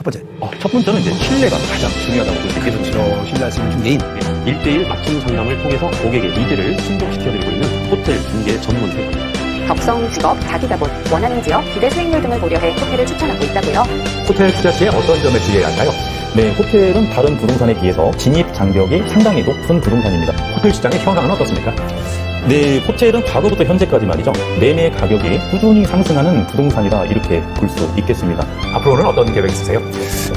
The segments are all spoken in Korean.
첫 번째. 첫 번째는 이제 신뢰가 가장 중요하다고 볼 수 있겠습니다. 그렇죠. 신뢰할 수 있는 중개인. 1대1 맞춤 상담을 통해서 고객의 니즈를 충족시켜드리고 있는 호텔 중개 전문 회사입니다. 적성 직업, 자기자본, 원하는 지역, 기대 수익률 등을 고려해 호텔을 추천하고 있다고요. 호텔 투자 시에 어떤 점을 주의해야 할까요? 네, 호텔은 다른 부동산에 비해서 진입 장벽이 상당히 높은 부동산입니다. 호텔 시장의 현황은 어떻습니까? 네, 호텔은 과거부터 현재까지 말이죠. 매매 가격이 꾸준히 상승하는 부동산이다 이렇게 볼 수 있겠습니다. 앞으로는 어떤 계획 있으세요?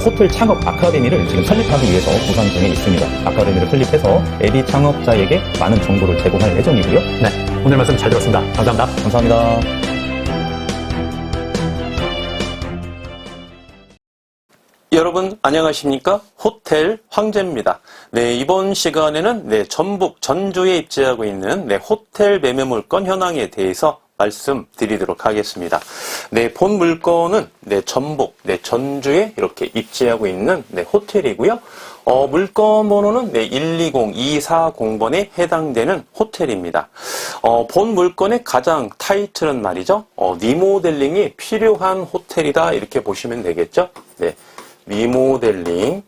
호텔 창업 아카데미를 지금 설립하기 위해서 구상 중에 있습니다. 아카데미를 설립해서 애비 창업자에게 많은 정보를 제공할 예정이고요. 네. 오늘 말씀 잘 들었습니다. 감사합니다. 감사합니다. 여러분 안녕하십니까? 호텔 황제입니다. 네, 이번 시간에는 전북 전주에 입지하고 있는 호텔 매매 물건 현황에 대해서 말씀드리도록 하겠습니다. 네, 본 물건은 전북 전주에 이렇게 입지하고 있는 호텔이고요. 물건 번호는 120240번에 해당되는 호텔입니다. 본 물건의 가장 타이틀은 말이죠. 리모델링이 필요한 호텔이다 이렇게 보시면 되겠죠. 네. 리모델링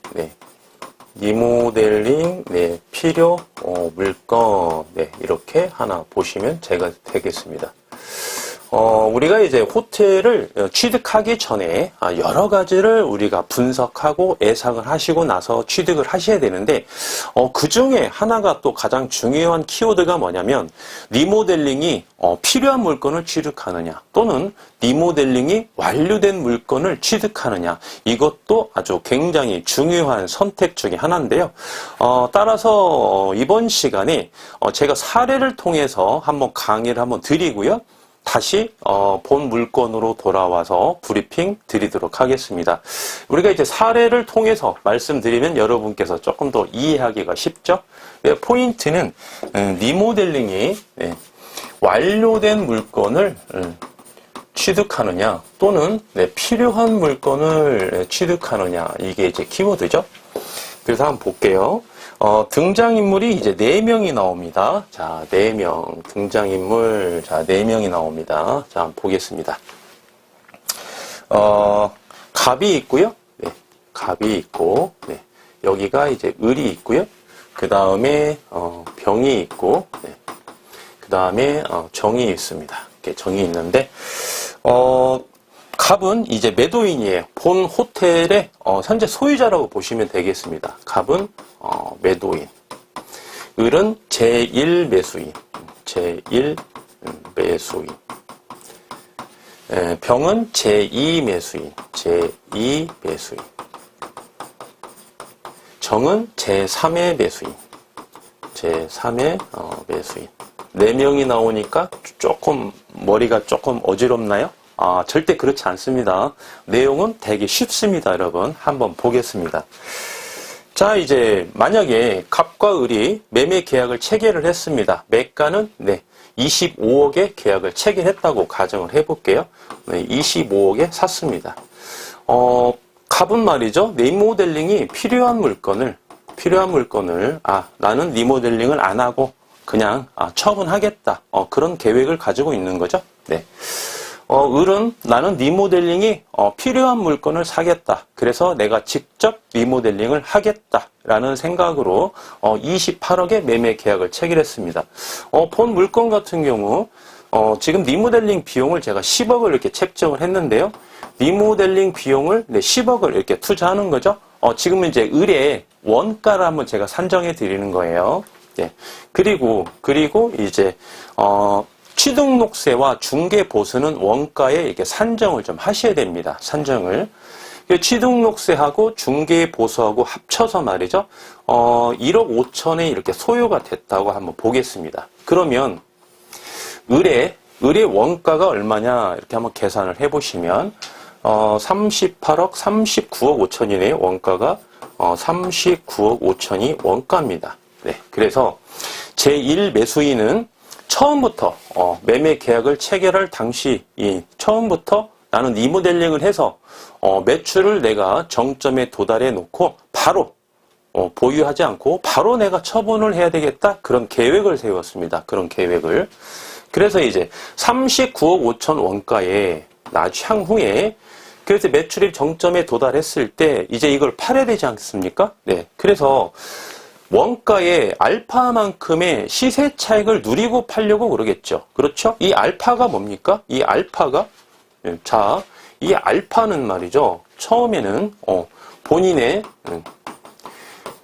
필요 물건 이렇게 하나 보시면 제가 되겠습니다. 우리가 이제 호텔을 취득하기 전에 여러 가지를 우리가 분석하고 예상을 하시고 나서 취득을 하셔야 되는데 그 중에 하나가 또 가장 중요한 키워드가 뭐냐면 리모델링이 필요한 물건을 취득하느냐 또는 리모델링이 완료된 물건을 취득하느냐 이것도 아주 굉장히 중요한 선택 중에 하나인데요. 따라서 이번 시간에 제가 사례를 통해서 한번 강의를 한번 드리고요. 다시 본 물건으로 돌아와서 브리핑 드리도록 하겠습니다. 우리가 이제 사례를 통해서 말씀드리면 여러분께서 조금 더 이해하기가 쉽죠? 포인트는 리모델링이 완료된 물건을 취득하느냐 또는 필요한 물건을 취득하느냐 이게 이제 키워드죠. 그래서 한번 볼게요. 등장인물이 이제 4명이 나옵니다. 자, 4명. 등장인물, 자, 4명이 나옵니다. 자, 한번 보겠습니다. 갑이 있고요. 네, 갑이 있고, 네, 여기가 이제 을이 있고요. 그 다음에, 병이 있고, 네, 그 다음에, 정이 있습니다. 이렇게 정이 있는데, 갑은 이제 매도인이에요. 본 호텔의 현재 소유자라고 보시면 되겠습니다. 갑은 매도인. 을은 제1 매수인. 제1 매수인. 병은 제2 매수인. 제2 매수인. 정은 제3의 매수인. 제3의 매수인. 4명이 나오니까 조금 머리가 조금 어지럽나요? 절대 그렇지 않습니다. 내용은 되게 쉽습니다, 여러분. 한번 보겠습니다. 자, 이제 만약에 갑과 을이 매매 계약을 체결을 했습니다. 매가는 25억에 계약을 체결했다고 가정을 해볼게요. 25억에 샀습니다. 갑은 말이죠. 리모델링이 필요한 물건을 나는 리모델링을 안 하고 그냥 처분하겠다. 그런 계획을 가지고 있는 거죠. 네. 을은 나는 리모델링이 필요한 물건을 사겠다. 그래서 내가 직접 리모델링을 하겠다라는 생각으로 28억의 매매 계약을 체결했습니다. 본 물건 같은 경우 지금 리모델링 비용을 제가 10억을 이렇게 책정을 했는데요. 리모델링 비용을 10억을 이렇게 투자하는 거죠. 지금은 이제 을의 원가를 한번 제가 산정해 드리는 거예요. 네. 그리고 이제 취등록세와 중개보수는 원가에 이렇게 산정을 좀 하셔야 됩니다. 산정을. 취등록세하고 중개보수하고 합쳐서 말이죠. 1억 5천에 이렇게 소요가 됐다고 한번 보겠습니다. 그러면 을의 원가가 얼마냐 이렇게 한번 계산을 해보시면 38억 39억 5천이네요. 원가가 39억 5천이 원가입니다. 네. 그래서 제1 매수인은 처음부터 매매 계약을 체결할 당시 처음부터 나는 리모델링을 해서 매출을 내가 정점에 도달해 놓고 바로 보유하지 않고 바로 내가 처분을 해야 되겠다 그런 계획을 세웠습니다. 그런 계획을. 그래서 이제 39억 5천 원가에 향후에 그래서 매출입 정점에 도달했을 때 이제 이걸 팔아야 되지 않습니까? 네. 그래서 원가의 알파만큼의 시세 차익을 누리고 팔려고 그러겠죠. 그렇죠? 이 알파가 뭡니까? 이 알파가, 자, 이 알파는 말이죠. 처음에는,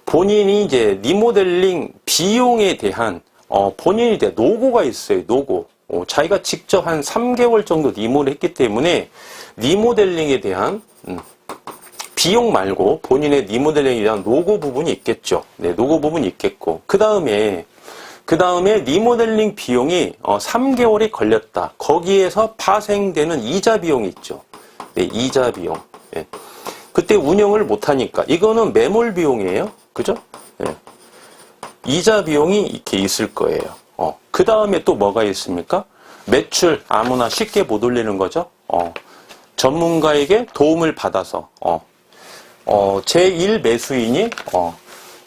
본인이 이제 리모델링 비용에 대한, 본인이 이제 노고가 있어요. 노고. 자기가 직접 한 3개월 정도 리모를 했기 때문에 리모델링에 대한, 비용 말고 본인의 리모델링에 대한 노고 부분이 있겠죠. 네, 노고 부분이 있겠고. 그 다음에 리모델링 비용이 3개월이 걸렸다. 거기에서 파생되는 이자 비용이 있죠. 네, 이자 비용. 네. 그때 운영을 못하니까. 이거는 매몰 비용이에요. 그죠? 네. 이자 비용이 이렇게 있을 거예요. 그 다음에 또 뭐가 있습니까? 매출 아무나 쉽게 못 올리는 거죠. 전문가에게 도움을 받아서, 제1 매수인이,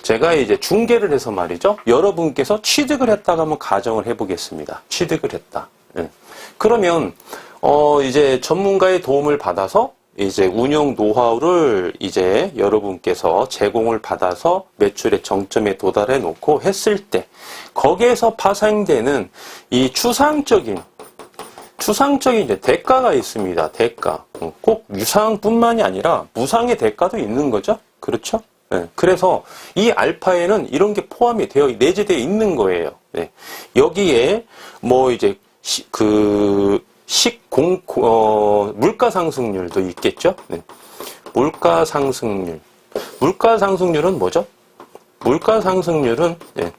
제가 이제 중개를 해서 말이죠. 여러분께서 취득을 했다고 한번 가정을 해보겠습니다. 취득을 했다. 네. 그러면, 이제 전문가의 도움을 받아서 이제 운영 노하우를 이제 여러분께서 제공을 받아서 매출의 정점에 도달해 놓고 했을 때 거기에서 파생되는 이 추상적인 이제 대가가 있습니다. 대가. 꼭 유상뿐만이 아니라 무상의 대가도 있는 거죠. 그렇죠? 네. 그래서 이 알파에는 이런 게 포함이 내재되어 있는 거예요. 네. 여기에 뭐 이제 물가 상승률도 있겠죠? 네. 물가 상승률. 물가 상승률은 뭐죠? 물가 상승률은, 네.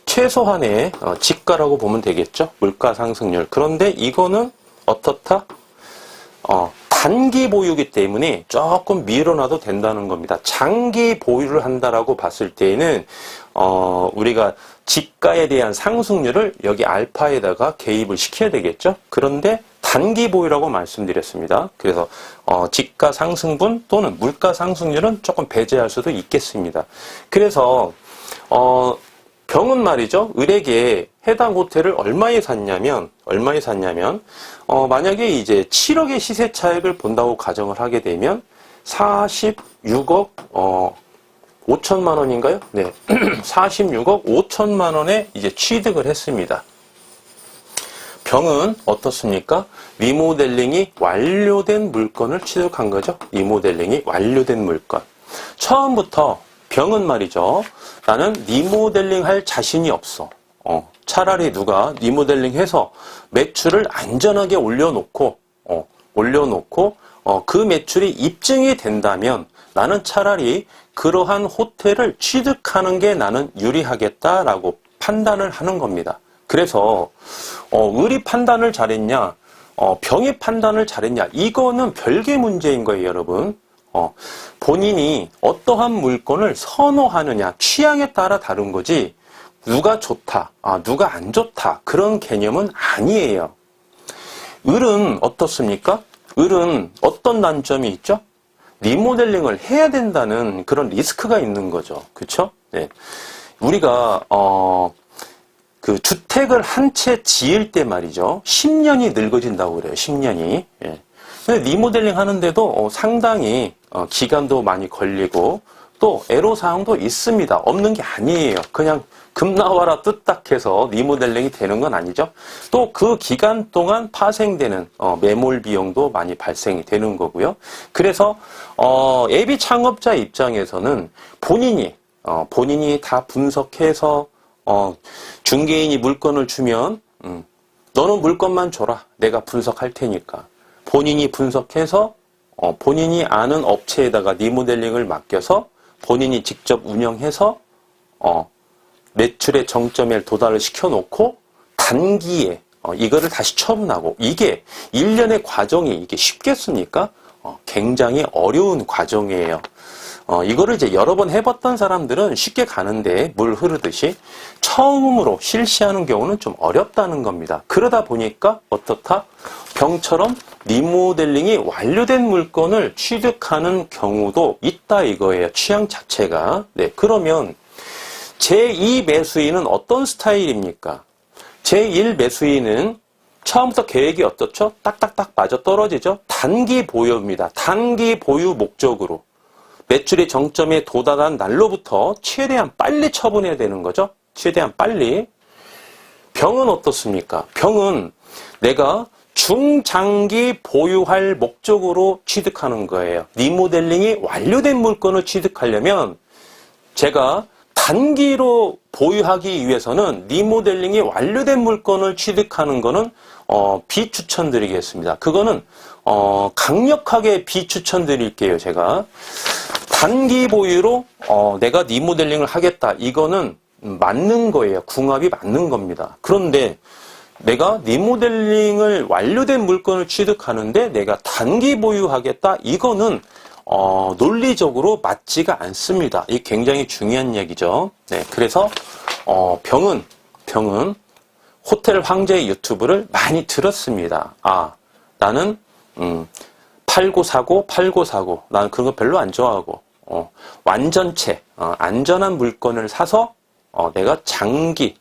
최소한의 지가라고 보면 되겠죠? 물가 상승률. 그런데 이거는 어떻다? 단기 보유기 때문에 조금 밀어놔도 된다는 겁니다. 장기 보유를 한다라고 봤을 때에는, 우리가 지가에 대한 상승률을 여기 알파에다가 개입을 시켜야 되겠죠? 그런데 단기 보유라고 말씀드렸습니다. 그래서, 지가 상승분 또는 물가 상승률은 조금 배제할 수도 있겠습니다. 그래서, 병은 말이죠. 을에게 해당 호텔을 얼마에 샀냐면, 만약에 이제 7억의 시세 차익을 본다고 가정을 하게 되면 46억, 5천만 원인가요? 네. 46억 5천만 원에 이제 취득을 했습니다. 병은 어떻습니까? 리모델링이 완료된 물건을 취득한 거죠. 리모델링이 완료된 물건. 처음부터 병은 말이죠. 나는 리모델링 할 자신이 없어. 차라리 누가 리모델링 해서 매출을 안전하게 올려놓고 그 매출이 입증이 된다면 나는 차라리 그러한 호텔을 취득하는 게 나는 유리하겠다라고 판단을 하는 겁니다. 그래서, 을이 판단을 잘했냐, 병이 판단을 잘했냐, 이거는 별개 문제인 거예요, 여러분. 본인이 어떠한 물건을 선호하느냐, 취향에 따라 다른 거지, 누가 좋다, 누가 안 좋다, 그런 개념은 아니에요. 을은 어떻습니까? 을은 어떤 단점이 있죠? 리모델링을 해야 된다는 그런 리스크가 있는 거죠. 그쵸? 네. 우리가, 그 주택을 한 채 지을 때 말이죠. 10년이 늙어진다고 그래요. 10년이. 예. 근데 리모델링 하는데도 상당히 기간도 많이 걸리고 또 애로사항도 있습니다. 없는 게 아니에요. 그냥 금 나와라 뜻딱해서 리모델링이 되는 건 아니죠. 또 그 기간 동안 파생되는 매몰 비용도 많이 발생이 되는 거고요. 그래서 예비 창업자 입장에서는 본인이 다 분석해서 중개인이 물건을 주면 너는 물건만 줘라. 내가 분석할 테니까. 본인이 분석해서 본인이 아는 업체에다가 리모델링을 맡겨서 본인이 직접 운영해서 매출의 정점에 도달을 시켜놓고 단기에 이거를 다시 처분하고 이게 1년의 과정이 이게 쉽겠습니까? 굉장히 어려운 과정이에요. 이거를 이제 여러 번 해봤던 사람들은 쉽게 가는데 물 흐르듯이 처음으로 실시하는 경우는 좀 어렵다는 겁니다. 그러다 보니까 어떻다? 병처럼 리모델링이 완료된 물건을 취득하는 경우도 있다 이거예요. 취향 자체가. 네, 그러면 제2 매수인은 어떤 스타일입니까? 제1 매수인은 처음부터 계획이 어떻죠? 딱딱딱 맞아 떨어지죠? 단기 보유입니다. 단기 보유 목적으로 매출의 정점에 도달한 날로부터 최대한 빨리 처분해야 되는 거죠. 최대한 빨리. 병은 어떻습니까? 병은 내가 중장기 보유할 목적으로 취득하는 거예요. 리모델링이 완료된 물건을 취득하려면 제가 단기로 보유하기 위해서는 리모델링이 완료된 물건을 취득하는 거는 비추천드리겠습니다. 그거는 강력하게 비추천드릴게요. 제가 단기 보유로 내가 리모델링을 하겠다. 이거는 맞는 거예요. 궁합이 맞는 겁니다. 그런데 내가 리모델링을 완료된 물건을 취득하는데 내가 단기 보유하겠다. 이거는 논리적으로 맞지가 않습니다. 이게 굉장히 중요한 얘기죠. 네, 그래서 병은 호텔 황제의 유튜브를 많이 들었습니다. 아, 나는 팔고 사고. 나는 그런 거 별로 안 좋아하고 완전체 안전한 물건을 사서 내가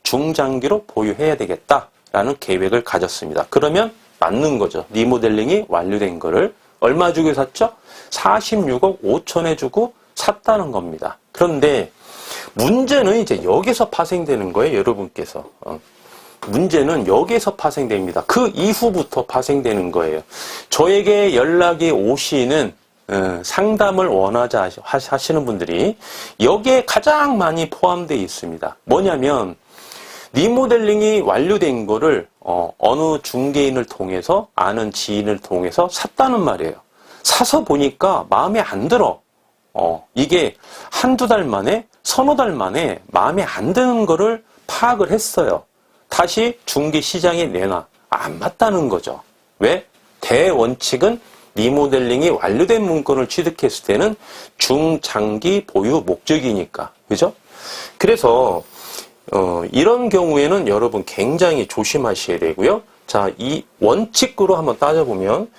중장기로 보유해야 되겠다라는 계획을 가졌습니다. 그러면 맞는 거죠. 리모델링이 완료된 거를 얼마 주고 샀죠? 46억 5천에 주고 샀다는 겁니다. 그런데 문제는 이제 여기서 파생되는 거예요, 여러분께서. 문제는 여기에서 파생됩니다. 그 이후부터 파생되는 거예요. 저에게 연락이 오시는 상담을 원하지 하시는 분들이 여기에 가장 많이 포함되어 있습니다. 뭐냐면 리모델링이 완료된 거를 어느 중개인을 통해서 아는 지인을 통해서 샀다는 말이에요. 사서 보니까 마음에 안 들어. 이게 한두 달 만에 서너 달 만에 마음에 안 드는 거를 파악을 했어요. 다시 중개 시장에 내놔. 안 맞다는 거죠. 왜? 대원칙은 리모델링이 완료된 물건을 취득했을 때는 중장기 보유 목적이니까. 그죠? 그래서 이런 경우에는 여러분 굉장히 조심하셔야 되고요. 자, 이 원칙으로 한번 따져보면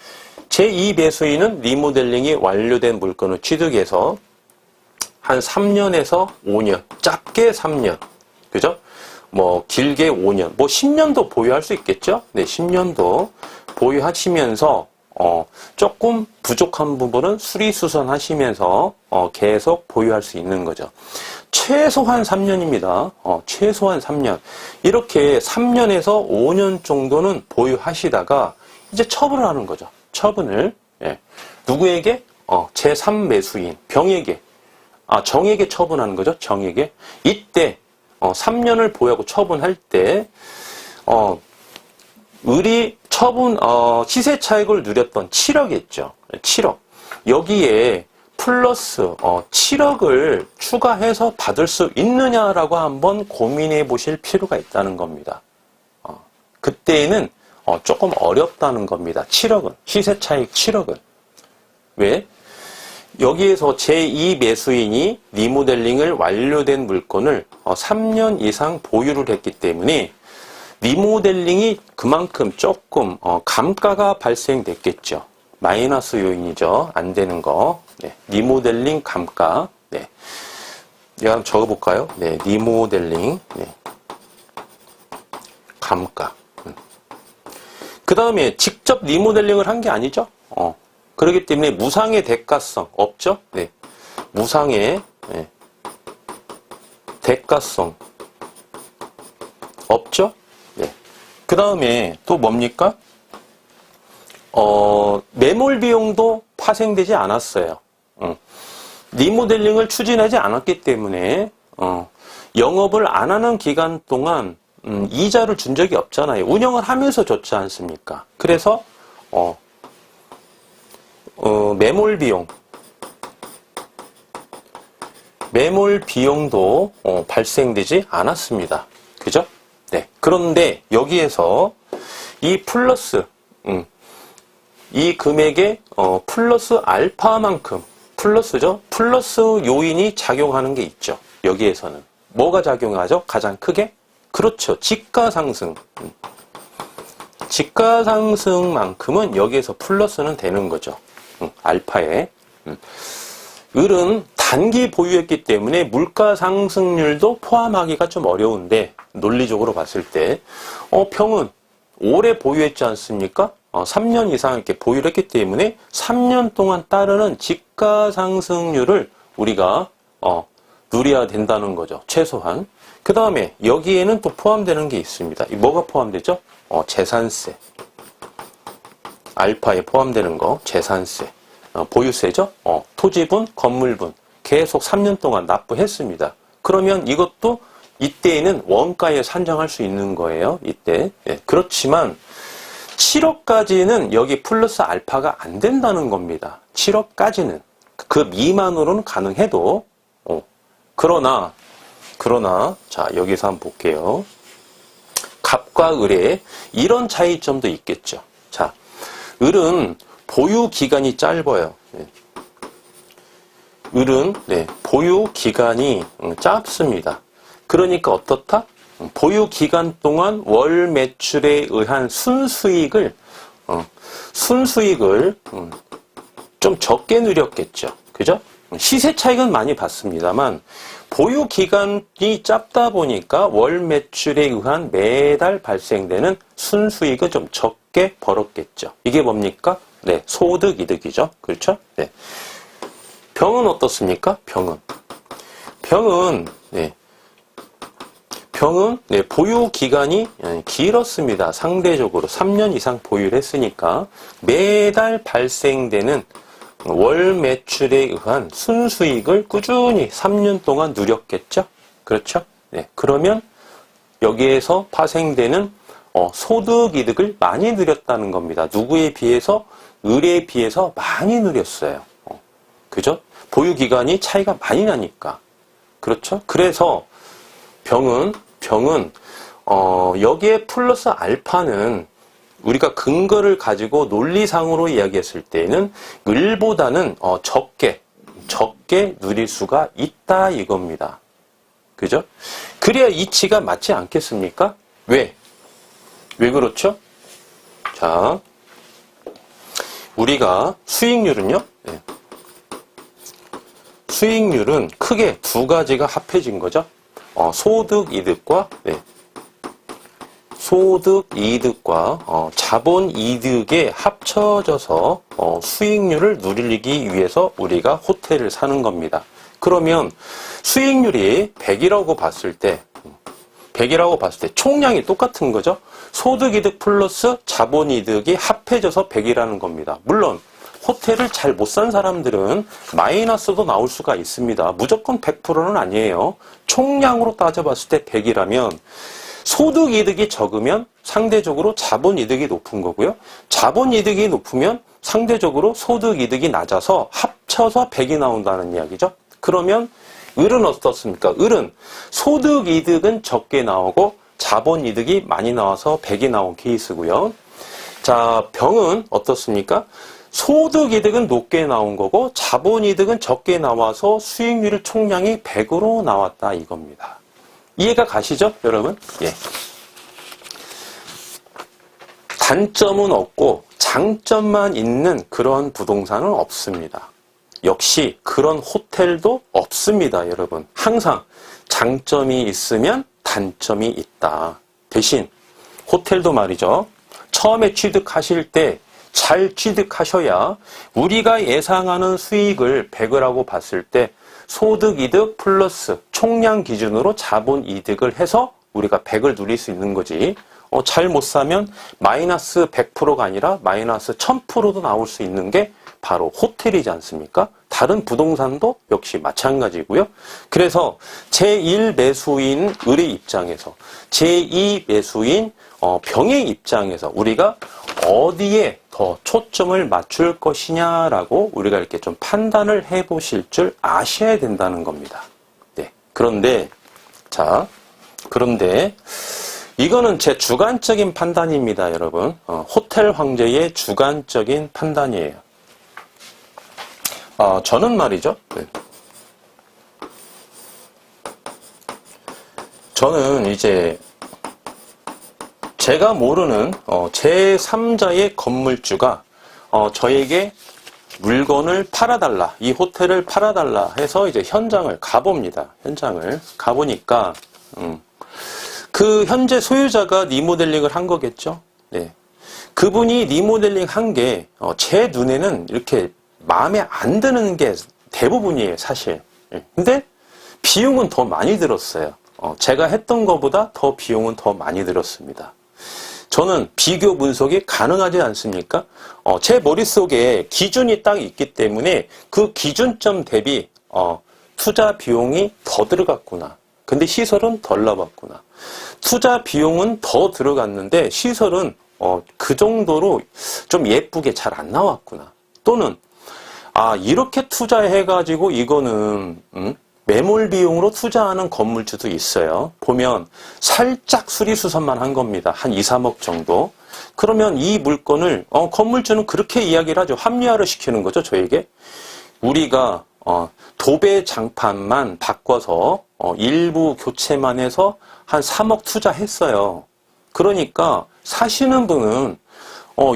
제2 매수인은 리모델링이 완료된 물건을 취득해서 한 3년에서 5년, 짧게 3년, 그죠? 뭐 길게 5년, 뭐 10년도 보유할 수 있겠죠? 네, 10년도 보유하시면서 조금 부족한 부분은 수리수선하시면서 계속 보유할 수 있는 거죠. 최소한 3년입니다. 최소한 3년. 이렇게 3년에서 5년 정도는 보유하시다가 이제 처분을 하는 거죠. 처분을. 예. 누구에게? 제3 매수인, 병에게. 정에게 처분하는 거죠. 정에게. 이때 3년을 보유하고 처분할 때 을이 처분 시세 차익을 누렸던 7억이었죠. 7억. 여기에 플러스 7억을 추가해서 받을 수 있느냐라고 한번 고민해 보실 필요가 있다는 겁니다. 그때는 조금 어렵다는 겁니다. 7억은. 시세 차익 7억은. 왜? 여기에서 제2 매수인이 리모델링을 완료된 물건을 3년 이상 보유를 했기 때문에 리모델링이 그만큼 조금 감가가 발생됐겠죠. 마이너스 요인이죠. 안 되는 거. 네. 리모델링 감가. 네. 이거 한번 적어볼까요? 네. 리모델링. 네. 감가. 그 다음에 직접 리모델링을 한 게 아니죠. 그렇기 때문에 무상의 대가성 없죠? 네. 무상의 대가성 없죠? 네. 그 다음에 또 뭡니까? 매몰 비용도 파생되지 않았어요. 리모델링을 추진하지 않았기 때문에 영업을 안 하는 기간 동안 이자를 준 적이 없잖아요. 운영을 하면서 줬지 않습니까? 그래서 매몰 비용도 발생되지 않았습니다. 그죠? 네. 그런데 여기에서 이 플러스, 이 금액에 플러스 알파만큼, 플러스죠? 플러스 요인이 작용하는 게 있죠. 여기에서는. 뭐가 작용하죠? 가장 크게? 그렇죠. 지가 상승. 지가 상승만큼은 여기에서 플러스는 되는 거죠. 알파에. 을은 단기 보유했기 때문에 물가 상승률도 포함하기가 좀 어려운데 논리적으로 봤을 때 병은 오래 보유했지 않습니까? 3년 이상 이렇게 보유를 했기 때문에 3년 동안 따르는 지가 상승률을 우리가 누려야 된다는 거죠. 최소한. 그 다음에 여기에는 또 포함되는 게 있습니다. 뭐가 포함되죠? 재산세. 알파에 포함되는 거, 재산세. 보유세죠? 토지분, 건물분. 계속 3년 동안 납부했습니다. 그러면 이것도 이때에는 원가에 산정할 수 있는 거예요. 이때. 예, 그렇지만 7억까지는 여기 플러스 알파가 안 된다는 겁니다. 7억까지는. 그 미만으로는 가능해도 그러나 자 여기서 한번 볼게요. 갑과 을의 이런 차이점도 있겠죠. 자, 을은 보유 기간이 짧아요. 예. 을은 보유 기간이 짧습니다. 그러니까 어떻다? 보유 기간 동안 월 매출에 의한 순수익을 좀 적게 누렸겠죠. 그죠? 시세 차익은 많이 봤습니다만 보유 기간이 짧다 보니까 월 매출에 의한 매달 발생되는 순수익은 좀 적게 벌었겠죠. 이게 뭡니까? 네, 소득 이득이죠. 그렇죠? 네. 병은 어떻습니까? 병은 보유 기간이 길었습니다. 상대적으로 3년 이상 보유를 했으니까 매달 발생되는 월 매출에 의한 순수익을 꾸준히 3년 동안 누렸겠죠? 그렇죠? 네. 그러면 여기에서 파생되는 소득 이득을 많이 누렸다는 겁니다. 누구에 비해서? 을에 비해서 많이 누렸어요. 그죠? 보유 기간이 차이가 많이 나니까. 그렇죠? 그래서 병은 여기에 플러스 알파는 우리가 근거를 가지고 논리상으로 이야기했을 때는 을보다는 적게 누릴 수가 있다 이겁니다. 그죠? 그래야 이치가 맞지 않겠습니까? 왜 그렇죠? 자, 우리가 수익률은요? 네. 수익률은 크게 두 가지가 합해진 거죠. 소득 이득과 자본 이득에 합쳐져서 수익률을 누리기 위해서 우리가 호텔을 사는 겁니다. 그러면 수익률이 100이라고 봤을 때 총량이 똑같은 거죠. 소득 이득 플러스 자본 이득이 합해져서 100이라는 겁니다. 물론 호텔을 잘 못 산 사람들은 마이너스도 나올 수가 있습니다. 무조건 100%는 아니에요. 총량으로 따져봤을 때 100이라면 소득 이득이 적으면 상대적으로 자본 이득이 높은 거고요. 자본 이득이 높으면 상대적으로 소득 이득이 낮아서 합쳐서 100이 나온다는 이야기죠. 그러면 을은 어떻습니까? 을은 소득 이득은 적게 나오고 자본 이득이 많이 나와서 100이 나온 케이스고요. 자, 병은 어떻습니까? 소득 이득은 높게 나온 거고 자본 이득은 적게 나와서 수익률 총량이 100으로 나왔다 이겁니다. 이해가 가시죠, 여러분? 예. 단점은 없고 장점만 있는 그런 부동산은 없습니다. 역시 그런 호텔도 없습니다, 여러분. 항상 장점이 있으면 단점이 있다. 대신 호텔도 말이죠. 처음에 취득하실 때 잘 취득하셔야 우리가 예상하는 수익을 100이라고 봤을 때 소득 이득 플러스 총량 기준으로 자본 이득을 해서 우리가 100을 누릴 수 있는 거지. 잘 못 사면 마이너스 100%가 아니라 마이너스 1000%도 나올 수 있는 게 바로 호텔이지 않습니까? 다른 부동산도 역시 마찬가지고요. 그래서 제1 매수인 을의 입장에서 제2 매수인 병의 입장에서 우리가 어디에 더 초점을 맞출 것이냐라고 우리가 이렇게 좀 판단을 해보실 줄 아셔야 된다는 겁니다. 네. 그런데 이거는 제 주관적인 판단입니다, 여러분. 호텔 황제의 주관적인 판단이에요. 저는 말이죠. 네. 저는 이제 제가 모르는 제3자의 건물주가 저에게 물건을 팔아달라, 이 호텔을 팔아달라 해서 이제 현장을 가봅니다. 현장을 가보니까 그 현재 소유자가 리모델링을 한 거겠죠. 네. 그분이 리모델링 한 게, 제 눈에는 이렇게 마음에 안 드는 게 대부분이에요, 사실. 예. 근데 비용은 더 많이 들었어요. 제가 했던 것보다 더 비용은 더 많이 들었습니다. 저는 비교 분석이 가능하지 않습니까? 제 머릿속에 기준이 딱 있기 때문에 그 기준점 대비 투자 비용이 더 들어갔구나. 근데 시설은 덜 나왔구나. 투자 비용은 더 들어갔는데 시설은 그 정도로 좀 예쁘게 잘 안 나왔구나. 또는 이렇게 투자해가지고 이거는 매몰 비용으로 투자하는 건물주도 있어요. 보면 살짝 수리수선만 한 겁니다. 한 2, 3억 정도. 그러면 이 물건을 건물주는 그렇게 이야기를 하죠. 합리화를 시키는 거죠, 저에게. 우리가 도배 장판만 바꿔서 일부 교체만 해서 한 3억 투자했어요. 그러니까 사시는 분은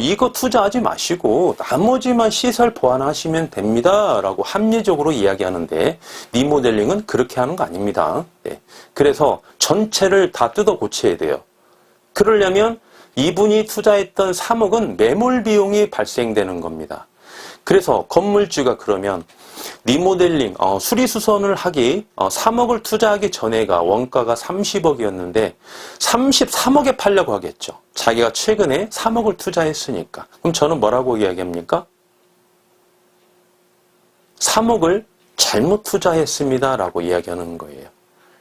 이거 투자하지 마시고 나머지만 시설 보완하시면 됩니다 라고 합리적으로 이야기하는데 리모델링은 그렇게 하는 거 아닙니다. 네. 그래서 전체를 다 뜯어 고쳐야 돼요. 그러려면 이분이 투자했던 3억은 매몰 비용이 발생되는 겁니다. 그래서 건물주가 그러면 리모델링, 수리수선을 하기 3억을 투자하기 전에가 원가가 30억이었는데 33억에 팔려고 하겠죠. 자기가 최근에 3억을 투자했으니까. 그럼 저는 뭐라고 이야기합니까? 3억을 잘못 투자했습니다 라고 이야기하는 거예요.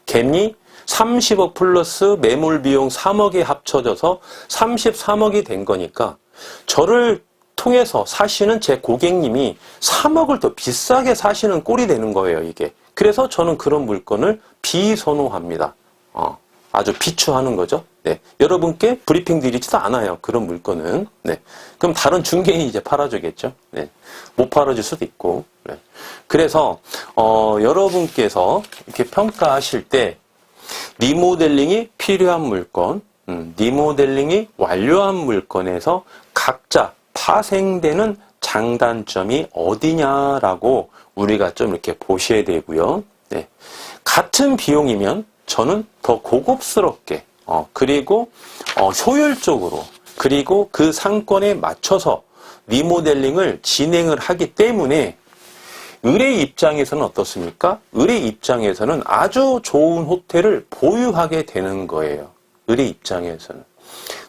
갭이 30억 플러스 매몰 비용 3억에 합쳐져서 33억이 된 거니까 저를 통해서 사시는 제 고객님이 3억을 더 비싸게 사시는 꼴이 되는 거예요, 이게. 그래서 저는 그런 물건을 비선호합니다. 아주 비추하는 거죠. 네. 여러분께 브리핑 드리지도 않아요, 그런 물건은. 네. 그럼 다른 중개인이 이제 팔아주겠죠. 네. 못 팔아줄 수도 있고. 네. 그래서, 여러분께서 이렇게 평가하실 때, 리모델링이 필요한 물건, 리모델링이 완료한 물건에서 각자 파생되는 장단점이 어디냐라고 우리가 좀 이렇게 보셔야 되고요. 네. 같은 비용이면 저는 더 고급스럽게, 그리고 효율적으로, 그리고 그 상권에 맞춰서 리모델링을 진행을 하기 때문에 의뢰 입장에서는 어떻습니까? 의뢰 입장에서는 아주 좋은 호텔을 보유하게 되는 거예요. 의뢰 입장에서는.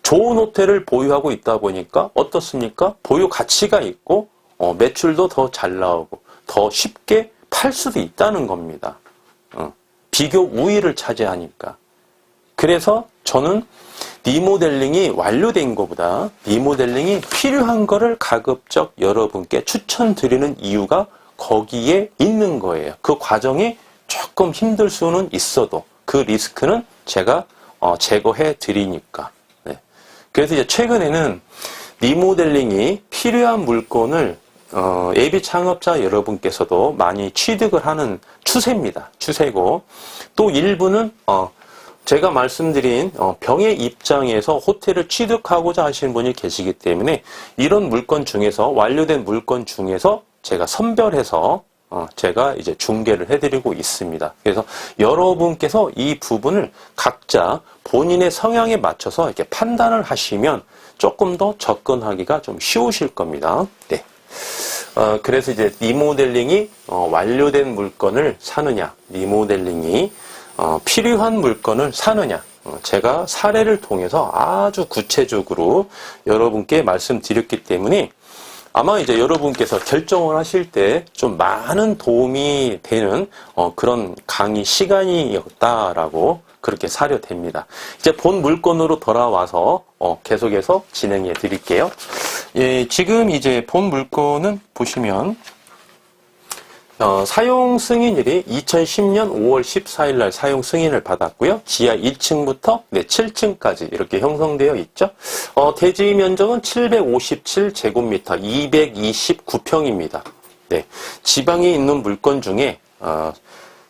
좋은 호텔을 보유하고 있다 보니까 어떻습니까? 보유 가치가 있고 매출도 더 잘 나오고 더 쉽게 팔 수도 있다는 겁니다. 비교 우위를 차지하니까. 그래서 저는 리모델링이 완료된 것보다 리모델링이 필요한 거를 가급적 여러분께 추천드리는 이유가 거기에 있는 거예요. 그 과정이 조금 힘들 수는 있어도 그 리스크는 제가 제거해 드리니까. 네. 그래서 이제 최근에는 리모델링이 필요한 물건을 예비 창업자 여러분께서도 많이 취득을 하는 추세입니다. 추세고 또 일부는 제가 말씀드린 병의 입장에서 호텔을 취득하고자 하시는 분이 계시기 때문에 이런 물건 중에서 완료된 물건 중에서 제가 선별해서 제가 이제 중개를 해드리고 있습니다. 그래서 여러분께서 이 부분을 각자 본인의 성향에 맞춰서 이렇게 판단을 하시면 조금 더 접근하기가 좀 쉬우실 겁니다. 네. 그래서 이제 리모델링이 완료된 물건을 사느냐, 리모델링이 필요한 물건을 사느냐, 제가 사례를 통해서 아주 구체적으로 여러분께 말씀드렸기 때문에 아마 이제 여러분께서 결정을 하실 때 좀 많은 도움이 되는 그런 강의 시간이었다라고 그렇게 사료됩니다. 이제 본 물건으로 돌아와서 계속해서 진행해 드릴게요. 예, 지금 이제 본 물건은 보시면 사용 승인일이 2010년 5월 14일 날 사용 승인을 받았고요. 지하 1층부터 7층까지 이렇게 형성되어 있죠. 대지 면적은 757제곱미터 229평입니다. 네. 지방에 있는 물건 중에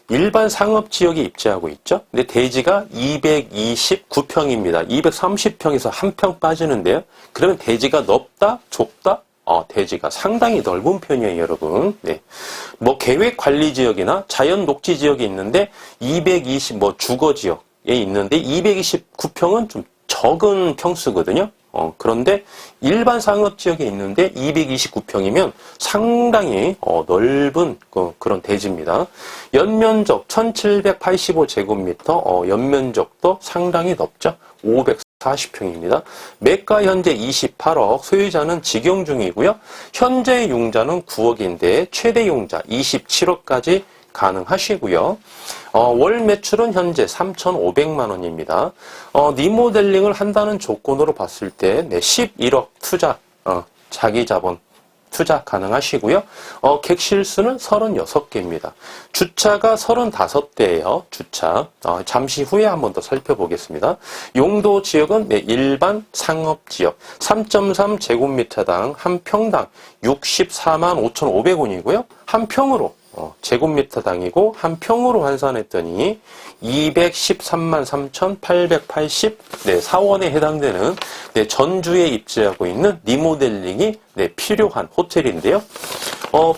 일반 상업지역에 입지하고 있죠. 근데 대지가 229평입니다. 230평에서 한 평 빠지는데요. 그러면 대지가 넓다? 좁다? 대지가 상당히 넓은 편이에요, 여러분. 네. 뭐, 계획관리지역이나 자연 녹지지역이 있는데, 주거지역에 있는데, 229평은 좀 적은 평수거든요. 그런데 일반 상업지역에 있는데 229평이면 상당히 넓은 그런 대지입니다. 연면적 1785제곱미터, 연면적도 상당히 넓죠. 540평입니다. 매가 현재 28억, 소유자는 직영 중이고요. 현재 융자는 9억인데 최대 융자 27억까지 가능하시고요. 월 매출은 현재 3,500만 원입니다. 리모델링을 한다는 조건으로 봤을 때 11억 투자, 자기 자본 투자 가능하시고요. 객실 수는 36개입니다. 주차가 35대예요. 주차. 잠시 후에 한 번 더 살펴보겠습니다. 용도 지역은 일반 상업지역 3.3제곱미터당 한 평당 64만 5,500원이고요. 한 평으로 제곱미터당이고 한 평으로 환산했더니 213만 3,880 사원에 해당되는 전주에 입지하고 있는 리모델링이 필요한 호텔인데요.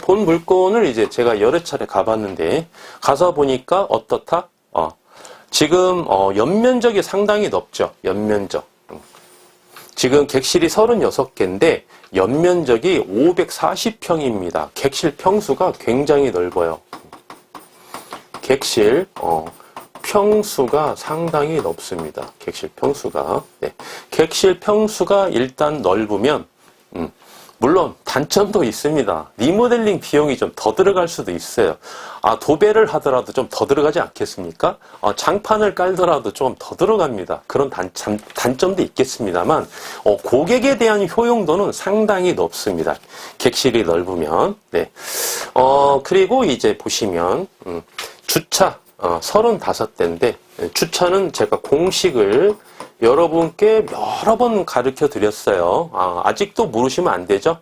본 물건을 이제 제가 여러 차례 가봤는데 가서 보니까 어떻다? 지금 연면적이 상당히 넓죠. 연면적. 지금 객실이 36개인데 연면적이 540평입니다. 객실 평수가 굉장히 넓어요. 객실 평수가 상당히 넓습니다. 객실 평수가. 객실 평수가 일단 넓으면 물론 단점도 있습니다. 리모델링 비용이 좀 더 들어갈 수도 있어요. 도배를 하더라도 좀 더 들어가지 않겠습니까? 장판을 깔더라도 좀 더 들어갑니다. 그런 단점도 있겠습니다만 고객에 대한 효용도는 상당히 높습니다. 객실이 넓으면. 그리고 이제 보시면 주차 35대인데 주차는 제가 공식을 여러분께 여러 번 가르쳐 드렸어요. 아직도 모르시면 안 되죠?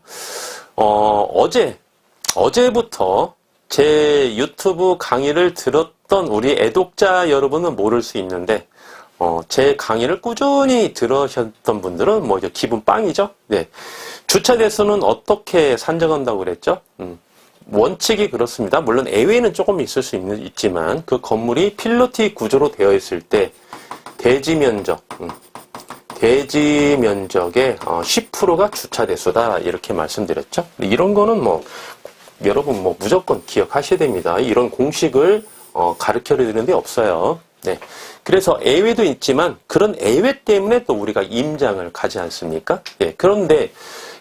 어제부터 제 유튜브 강의를 들었던 우리 애독자 여러분은 모를 수 있는데, 제 강의를 꾸준히 들으셨던 분들은 뭐 기분 빵이죠? 주차 대수는 어떻게 산정한다고 그랬죠? 원칙이 그렇습니다. 물론 예외는 조금 있을 수 있지만, 그 건물이 필로티 구조로 되어 있을 때, 대지 면적의 10%가 주차 대수다 이렇게 말씀드렸죠. 이런 거는 여러분 무조건 기억하셔야 됩니다. 이런 공식을 가르쳐 드리는 데 없어요. 그래서 예외도 있지만 그런 예외 때문에 또 우리가 임장을 가지 않습니까? 그런데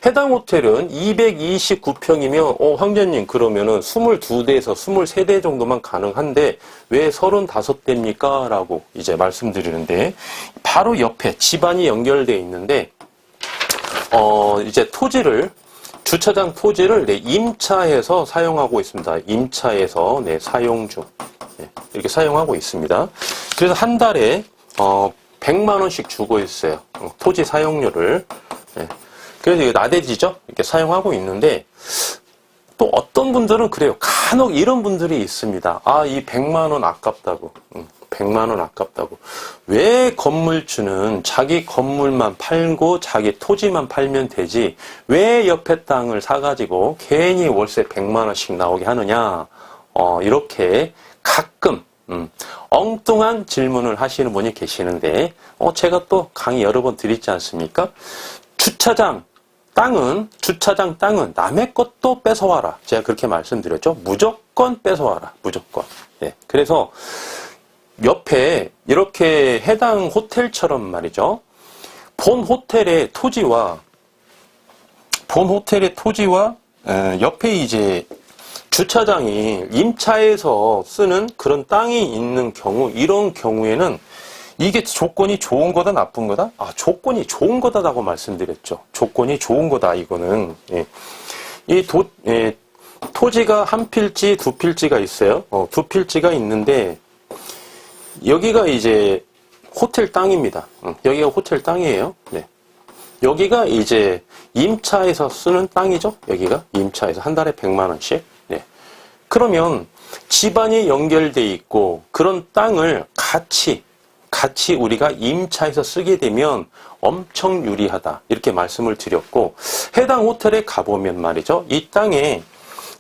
해당 호텔은 229평이면 황제님 그러면은 22대에서 23대 정도만 가능한데 왜 35대입니까? 라고 이제 말씀드리는데 바로 옆에 집안이 연결되어 있는데 이제 주차장 토지를 임차해서 사용하고 있습니다. 임차해서 사용 중 이렇게 사용하고 있습니다. 그래서 한 달에 100만 원씩 주고 있어요. 토지 사용료를. 그래서 이거 나대지죠? 이렇게 사용하고 있는데, 또 어떤 분들은 그래요. 간혹 이런 분들이 있습니다. 이 100만 원 아깝다고. 100만 원 아깝다고. 왜 건물주는 자기 건물만 팔고 자기 토지만 팔면 되지, 왜 옆에 땅을 사가지고 괜히 월세 100만 원씩 나오게 하느냐. 이렇게 가끔, 엉뚱한 질문을 하시는 분이 계시는데, 제가 또 강의 여러 번 드리지 않습니까? 주차장 땅은 남의 것도 뺏어와라. 제가 그렇게 말씀드렸죠. 무조건 뺏어와라. 무조건. 그래서 옆에 이렇게 해당 호텔처럼 말이죠. 본 호텔의 토지와 옆에 이제 주차장이 임차해서 쓰는 그런 땅이 있는 경우, 이런 경우에는 이게 조건이 좋은 거다, 나쁜 거다? 조건이 좋은 거다라고 말씀드렸죠. 조건이 좋은 거다, 이거는. 토지가 한 필지, 두 필지가 있어요. 두 필지가 있는데, 여기가 이제 호텔 땅입니다. 여기가 호텔 땅이에요. 여기가 이제 임차해서 쓰는 땅이죠. 여기가 임차해서 한 달에 100만 원씩. 그러면 집안이 연결돼 있고, 그런 땅을 같이 우리가 임차해서 쓰게 되면 엄청 유리하다. 이렇게 말씀을 드렸고, 해당 호텔에 가보면 말이죠. 이 땅에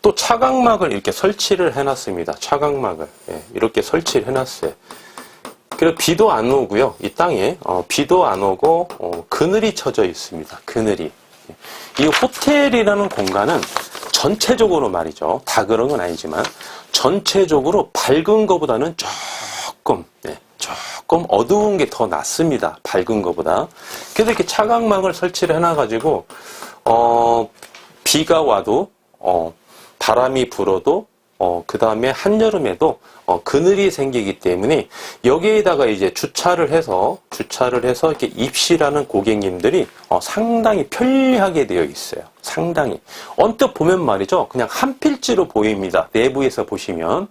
또 차각막을 이렇게 설치를 해놨습니다. 차각막을. 이렇게 설치를 해놨어요. 그리고 비도 안 오고요. 이 땅에 비도 안 오고 그늘이 쳐져 있습니다. 그늘이. 이 호텔이라는 공간은 전체적으로 말이죠. 다 그런 건 아니지만 전체적으로 밝은 것보다는 조금 어두운 게 더 낫습니다. 밝은 것보다. 그래서 이렇게 차광막을 설치를 해놔가지고 비가 와도 바람이 불어도 그 다음에 한여름에도 그늘이 생기기 때문에 여기에다가 이제 주차를 해서 이렇게 입실하는 고객님들이 상당히 편리하게 되어 있어요. 상당히. 언뜻 보면 말이죠. 그냥 한 필지로 보입니다. 내부에서 보시면.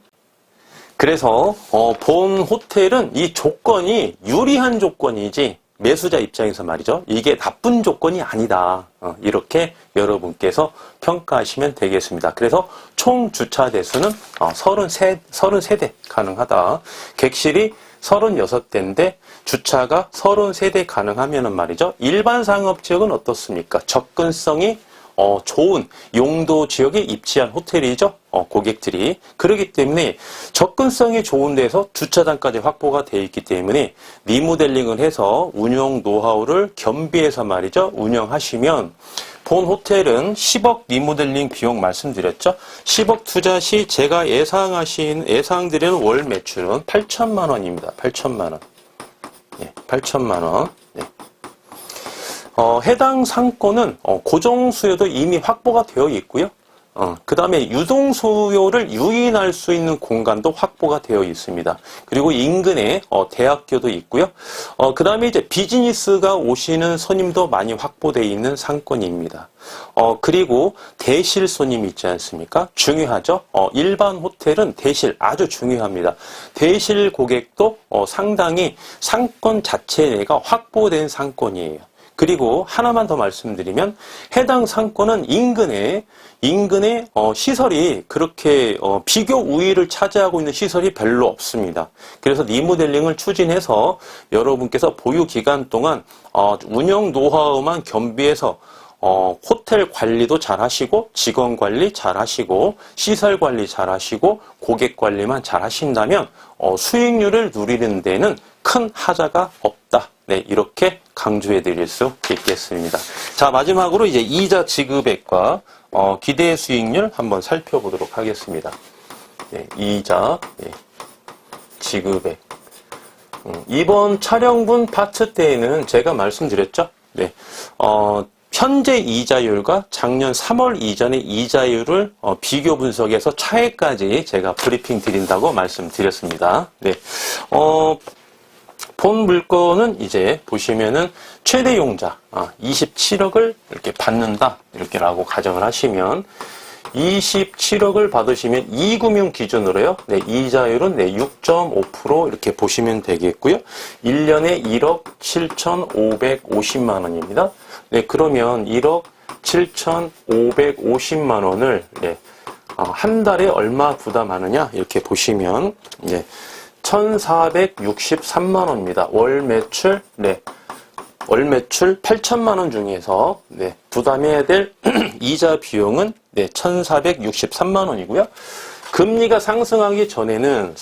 그래서 본 호텔은 이 조건이 유리한 조건이지 매수자 입장에서 말이죠. 이게 나쁜 조건이 아니다. 이렇게 여러분께서 평가하시면 되겠습니다. 그래서 총 주차 대수는 33대 가능하다. 객실이 36대인데 주차가 33대 가능하면은 말이죠. 일반 상업지역은 어떻습니까? 접근성이 좋은 용도 지역에 입지한 호텔이죠. 고객들이. 그렇기 때문에 접근성이 좋은 데서 주차장까지 확보가 되어 있기 때문에 리모델링을 해서 운영 노하우를 겸비해서 말이죠. 운영하시면 본 호텔은 10억 리모델링 비용 말씀드렸죠. 10억 투자 시 제가 예상드리는 월 매출은 8천만 원입니다. 8천만 원. 네, 8천만 원. 네. 해당 상권은 고정 수요도 이미 확보가 되어 있고요. 그 다음에 유동 수요를 유인할 수 있는 공간도 확보가 되어 있습니다. 그리고 인근에 대학교도 있고요. 그 다음에 이제 비즈니스가 오시는 손님도 많이 확보되어 있는 상권입니다. 그리고 대실 손님 있지 않습니까? 중요하죠. 일반 호텔은 대실 아주 중요합니다. 대실 고객도 상당히 상권 자체 내가 확보된 상권이에요. 그리고 하나만 더 말씀드리면 해당 상권은 인근에 시설이 그렇게 비교 우위를 차지하고 있는 시설이 별로 없습니다. 그래서 리모델링을 추진해서 여러분께서 보유 기간 동안 운영 노하우만 겸비해서 호텔 관리도 잘 하시고 직원 관리 잘 하시고 시설 관리 잘 하시고 고객 관리만 잘 하신다면 수익률을 누리는 데는 큰 하자가 없다. 네, 이렇게 강조해 드릴 수 있겠습니다. 자, 마지막으로 이제 이자 지급액과 기대 수익률 한번 살펴보도록 하겠습니다. 네, 이자 지급액. 이번 촬영분 파트 때에는 제가 말씀드렸죠. 네, 현재 이자율과 작년 3월 이전의 이자율을 비교 분석해서 차액까지 제가 브리핑 드린다고 말씀드렸습니다. 네, 본 물건은 이제 보시면은 최대 용자 27억을 이렇게 받는다 이렇게라고 가정을 하시면 27억을 받으시면 이금융 기준으로요. 네, 이자율은 6.5% 이렇게 보시면 되겠고요. 1년에 1억 7,550만 원입니다. 네, 그러면 1억 7,550만 원을 한 달에 얼마 부담하느냐 이렇게 보시면 1,463만 원입니다. 월 매출 8천만 원 중에서 부담해야 될 이자 비용은 1,463만 원이고요. 금리가 상승하기 전에는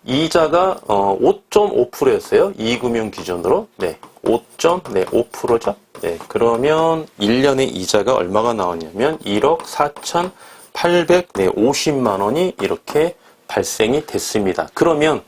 이자가 5.5%였어요. 이금융 기준으로. 5.5%죠. 그러면 1년에 이자가 얼마가 나오냐면 1억 4,850만 원이 이렇게 발생이 됐습니다. 그러면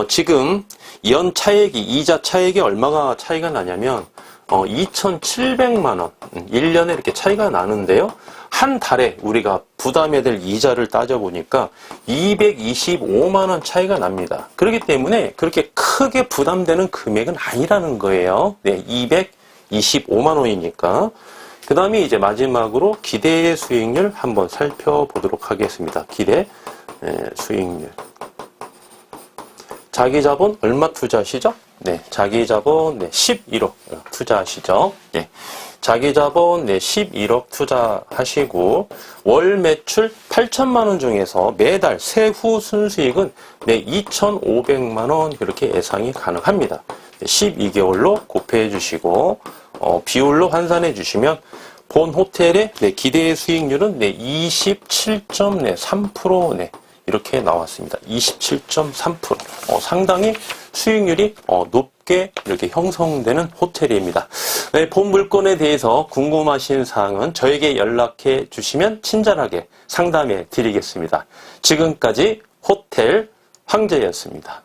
지금 연 차액이 이자 차액이 얼마가 차이가 나냐면 2,700만 원 1년에 이렇게 차이가 나는데요. 한 달에 우리가 부담해야 될 이자를 따져보니까 225만 원 차이가 납니다. 그렇기 때문에 그렇게 크게 부담되는 금액은 아니라는 거예요. 225만 원이니까. 그 다음에 이제 마지막으로 기대 수익률 한번 살펴보도록 하겠습니다. 기대 수익률. 자기 자본 얼마 투자하시죠? 자기 자본 11억 투자하시죠. 자기 자본 11억 투자하시고 월 매출 8천만 원 중에서 매달 세후 순수익은 2,500만 원 그렇게 예상이 가능합니다. 12개월로 곱해 주시고 비율로 환산해 주시면 본 호텔의 기대 수익률은 27.3% 이렇게 나왔습니다. 27.3%. 상당히 수익률이 높게 이렇게 형성되는 호텔입니다. 네, 본 물건에 대해서 궁금하신 사항은 저에게 연락해 주시면 친절하게 상담해 드리겠습니다. 지금까지 호텔 황제였습니다.